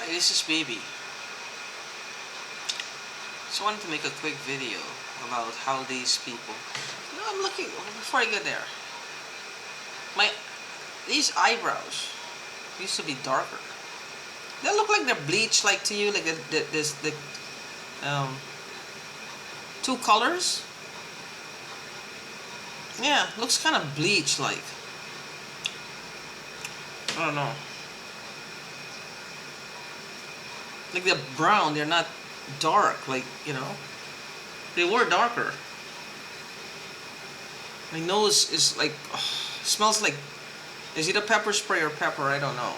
Hi, this is Baby. Just wanted to make a quick video about how these people. I'm looking before I get there. My these eyebrows used to be darker. They look like they're bleached, like to you, like the um two colors. Yeah, looks kind of bleach, like. I don't know. Like they're brown. They're not dark, like they were darker. My nose is like smells like, is it a pepper spray or pepper? I don't know.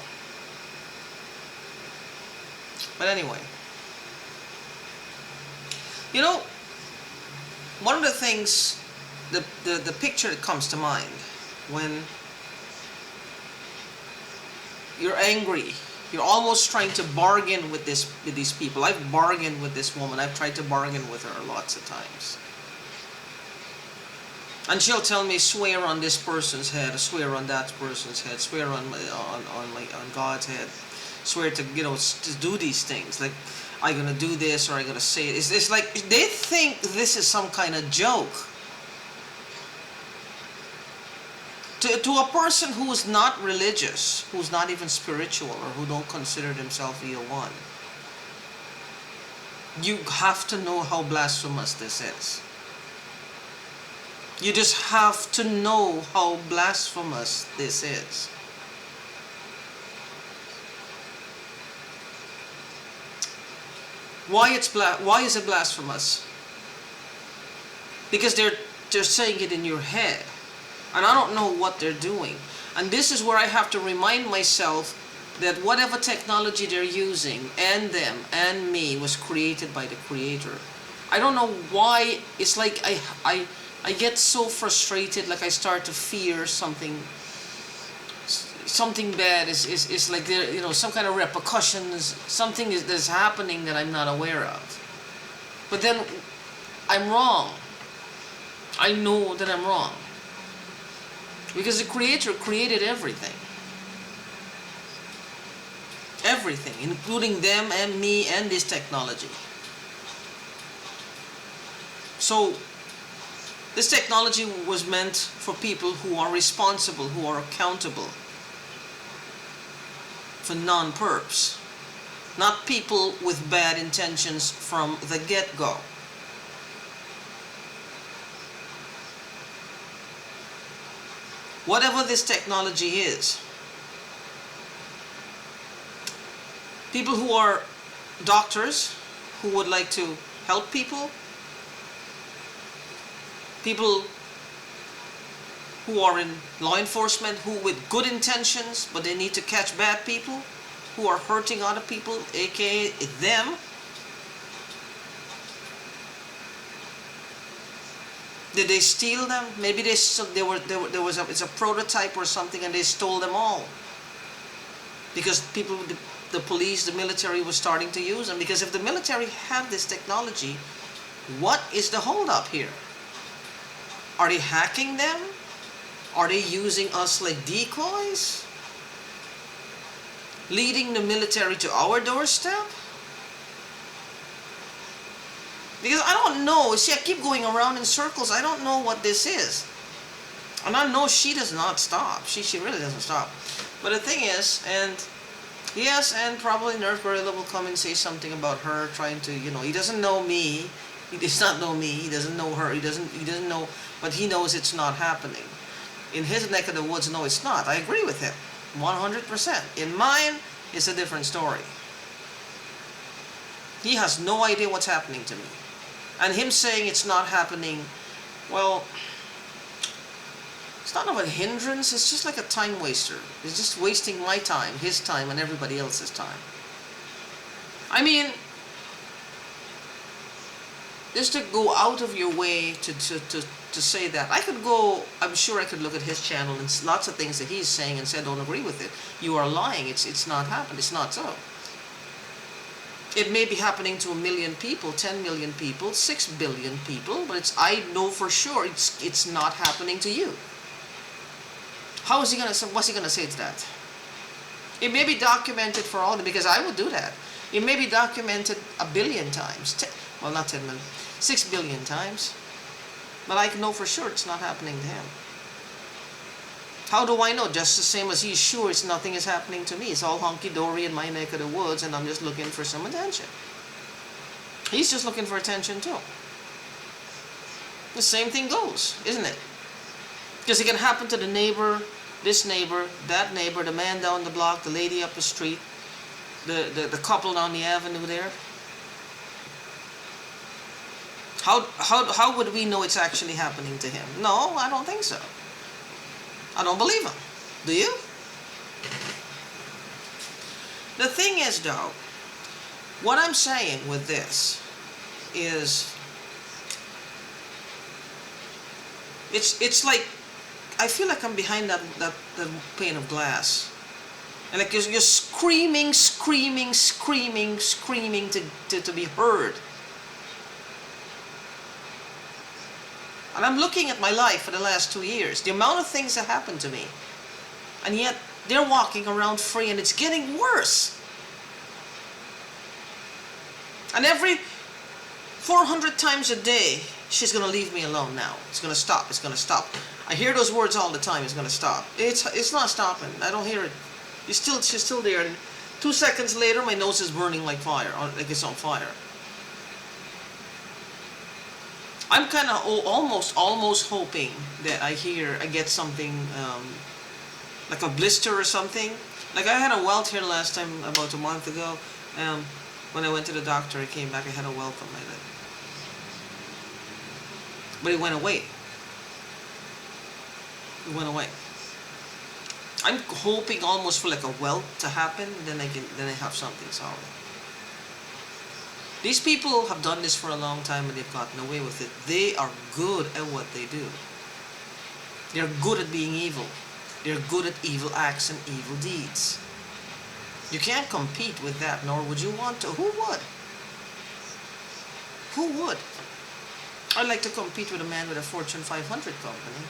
But anyway, you know, one of the things, the picture that comes to mind when you're angry, you're almost trying to bargain with these people. I've bargained with this woman. I've tried to bargain with her lots of times. And she'll tell me, swear on this person's head, swear on that person's head, swear on God's head, swear to to do these things. Like, I'm gonna do this or I'm gonna say it. It's like they think this is some kind of joke. To a person who is not religious, who's not even spiritual, or who don't consider themselves EO1, you have to know how blasphemous this is. You just have to know how blasphemous this is. Why is it blasphemous? Because they're saying it in your head. And I don't know what they're doing. And this is where I have to remind myself that whatever technology they're using, and them and me, was created by the Creator. I don't know why. It's like I get so frustrated, like I start to fear something bad is like there, some kind of repercussions, something that's happening that I'm not aware of. But then I'm wrong. I know that I'm wrong. Because the Creator created everything. Everything, including them and me and this technology. So, this technology was meant for people who are responsible, who are accountable, for non-perps. Not people with bad intentions from the get-go. Whatever this technology is, people who are doctors, who would like to help people, people who are in law enforcement, who with good intentions, but they need to catch bad people, who are hurting other people, aka them. Did they steal them? Maybe it's a prototype or something, and they stole them all. Because people, the police, the military was starting to use them. Because if the military have this technology, what is the holdup here? Are they hacking them? Are they using us like decoys? Leading the military to our doorstep? Because I don't know. See, I keep going around in circles. I don't know what this is. And I know she does not stop. She really doesn't stop. But the thing is, and yes, and probably Nurse Gorilla will come and say something about her trying to, he doesn't know me. He does not know me. He doesn't know her. He doesn't know, but he knows it's not happening. In his neck of the woods, no, it's not. I agree with him, 100%. In mine, it's a different story. He has no idea what's happening to me. And him saying it's not happening, well, it's not of a hindrance, it's just like a time waster. It's just wasting my time, his time, and everybody else's time. I mean, just to go out of your way to say that. I could go, I'm sure I could look at his channel and lots of things that he's saying and say, I don't agree with it. You are lying, it's not happened, it's not so. It may be happening to 1 million people, 10 million people, 6 billion people, but I know for sure it's not happening to you. What's he gonna say to that? It may be documented for all, because I would do that. It may be documented 1,000,000,000 times. Well, not 10 million, 6 billion times. But I know for sure it's not happening to him. How do I know? Just the same as he's sure nothing is happening to me. It's all hunky-dory in my neck of the woods, and I'm just looking for some attention. He's just looking for attention too. The same thing goes, isn't it? Because it can happen to the neighbor, this neighbor, that neighbor, the man down the block, the lady up the street, the couple down the avenue there. How would we know it's actually happening to him? No, I don't think so. I don't believe him. Do you? The thing is, though, what I'm saying with this is, it's like, I feel like I'm behind that pane of glass. And like you're screaming to be heard. And I'm looking at my life for the last 2 years, the amount of things that happened to me. And yet, they're walking around free, and it's getting worse. And every 400 times a day, she's going to leave me alone now. It's going to stop. It's going to stop. I hear those words all the time. It's going to stop. It's not stopping. I don't hear it. She's still there. And 2 seconds later, my nose is burning like fire, like it's on fire. I'm kind of almost hoping that I get something like a blister or something. Like I had a welt here last time about a month ago. When I went to the doctor, I came back. I had a welt on my leg, but it went away. It went away. I'm hoping almost for like a welt to happen, then I have something solid. These people have done this for a long time and they've gotten away with it. They are good at what they do. They're good at being evil. They're good at evil acts and evil deeds. You can't compete with that, nor would you want to. Who would? Who would? I'd like to compete with a man with a Fortune 500 company.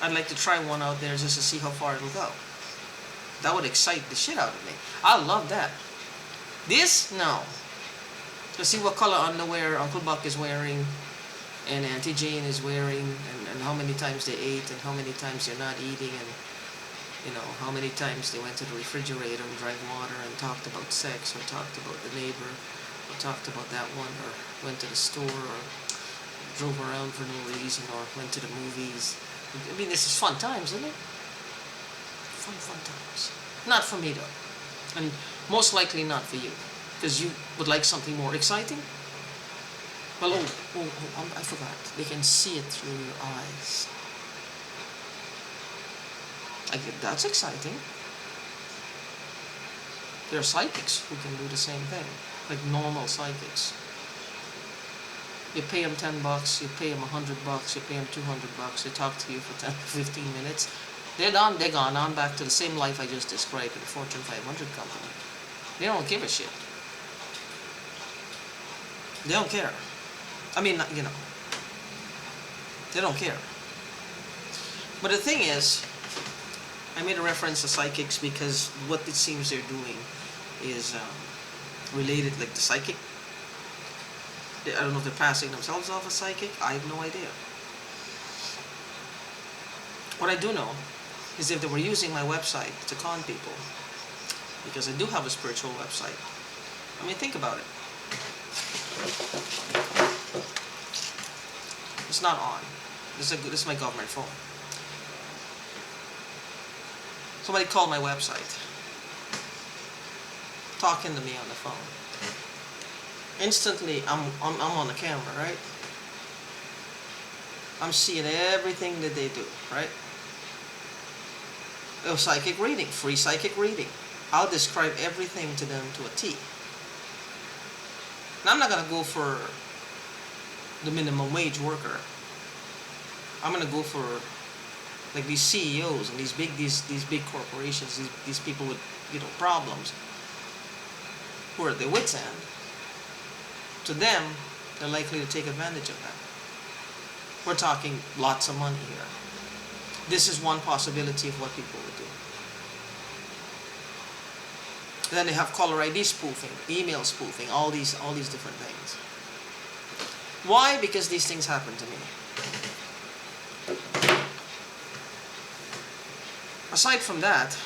I'd like to try one out there just to see how far it'll go. That would excite the shit out of me. I love that. This? No. To see what color underwear Uncle Buck is wearing and Auntie Jane is wearing, and how many times they ate and how many times they're not eating, and you know, how many times they went to the refrigerator and drank water and talked about sex, or talked about the neighbor, or talked about that one, or went to the store, or drove around for no reason, or went to the movies. I mean, this is fun times, isn't it? Fun times. Not for me though. And most likely not for you. Because you would like something more exciting? Well, I forgot. They can see it through your eyes. That's exciting. There are psychics who can do the same thing. Like normal psychics. You pay them $10, you pay them $100, you pay them $200, they talk to you for 10 to 15 minutes. They're done, they're gone on back to the same life I just described in the Fortune 500 company. They don't give a shit. They don't care. I mean, you know, they don't care. But the thing is, I made a reference to psychics because what it seems they're doing is related, like the psychic. I don't know if they're passing themselves off as psychic. I have no idea. What I do know is if they were using my website to con people, because I do have a spiritual website. I mean, think about it. It's not on. This is my government phone. Somebody called my website, talking to me on the phone. Instantly, I'm on the camera, right? I'm seeing everything that they do, right? A psychic reading, free psychic reading. I'll describe everything to them to a T. Now, I'm not gonna go for the minimum wage worker. I'm gonna go for like these CEOs and these big corporations, these people with, you know, problems, who are at their wits' end. To them, they're likely to take advantage of that. We're talking lots of money here. This is one possibility of what people would do. Then they have caller ID spoofing, email spoofing, all these different things. Why? Because these things happen to me. Aside from that,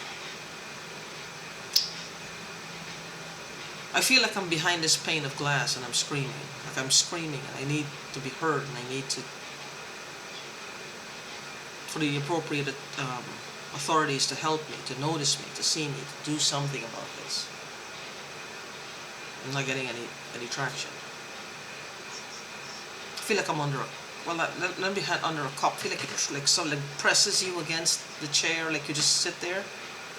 I feel like I'm behind this pane of glass and I'm screaming. Like I'm screaming and I need to be heard and I need to, for the appropriate authorities to help me, to notice me, to see me, to do something about this. I'm not getting any traction. I feel like I'm under a, well, let me under a cup. I feel like it like something presses you against the chair, like you just sit there.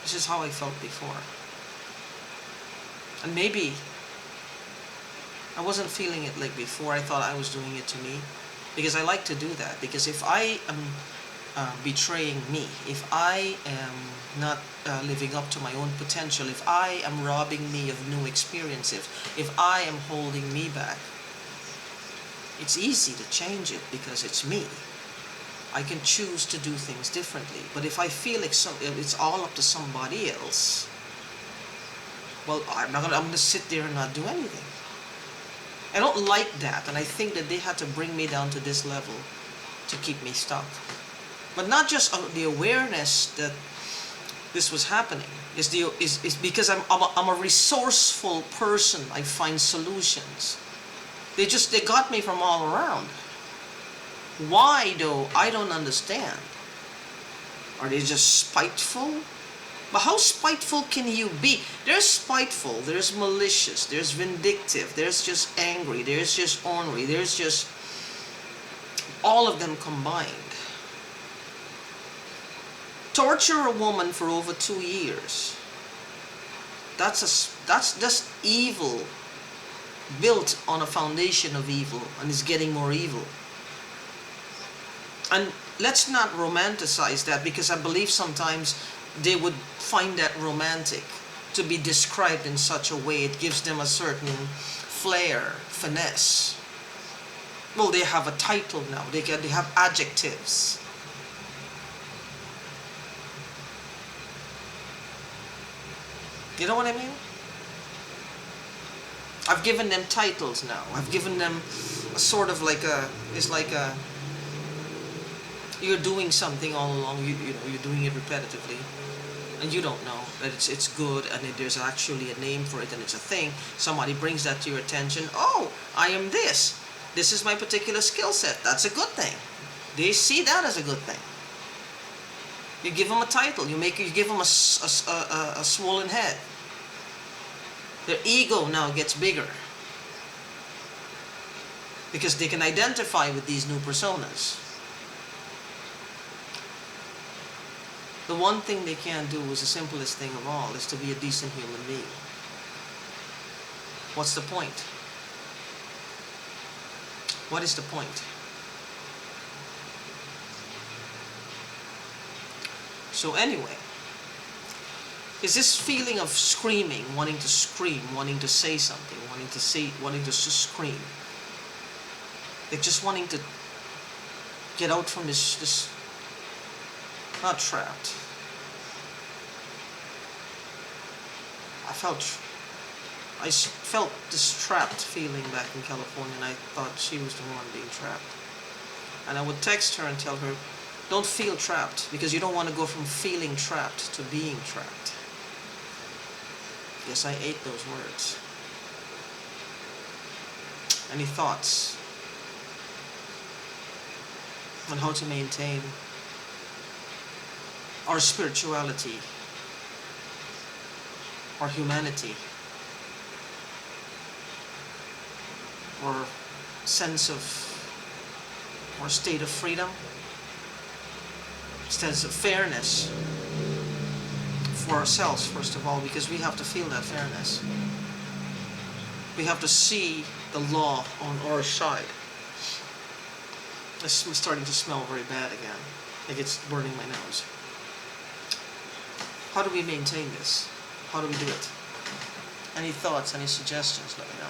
This is how I felt before. And maybe I wasn't feeling it like before. I thought I was doing it to me, because I like to do that. Because if I am betraying me, if I am not living up to my own potential, if I am robbing me of new experiences, if I am holding me back, it's easy to change it because it's me. I can choose to do things differently. But if I feel like it's all up to somebody else, well, I'm gonna sit there and not do anything. I don't like that, and I think that they had to bring me down to this level to keep me stuck. But not just the awareness that this was happening. Is because I'm a resourceful person. I find solutions. They got me from all around. Why though? I don't understand. Are they just spiteful? But how spiteful can you be? There's spiteful, there's malicious, there's vindictive, there's just angry, there's just ornery, there's just all of them combined. Torture a woman for over 2 years. That's just evil, built on a foundation of evil, and is getting more evil. And let's not romanticize that, because I believe sometimes they would find that romantic to be described in such a way. It gives them a certain flair, finesse. Well, they have a title now. They have adjectives. You know what I mean? I've given them titles now. I've given them a sort of like a, it's like a, you're doing something all along, you know, you're doing it repetitively, and you don't know that it's good, and that there's actually a name for it, and it's a thing. Somebody brings that to your attention. Oh, I am this. This is my particular skill set. That's a good thing. They see that as a good thing. You give them a title. You give them a swollen head. Their ego now gets bigger, because they can identify with these new personas. The one thing they can't do is the simplest thing of all, is to be a decent human being. What's the point? What is the point? So anyway, is this feeling of screaming, wanting to scream, wanting to say something, wanting to just scream, like just wanting to get out from this not trapped. I felt this trapped feeling back in California, and I thought she was the one being trapped. And I would text her and tell her, don't feel trapped, because you don't want to go from feeling trapped to being trapped. Yes, I ate those words. Any thoughts on how to maintain our spirituality, our humanity, or sense of, or state of freedom, sense of fairness for ourselves, first of all, because we have to feel that fairness. We have to see the law on our side. It's starting to smell very bad again, like it's burning my nose. How do we maintain this? How do we do it? Any thoughts, any suggestions, let me know.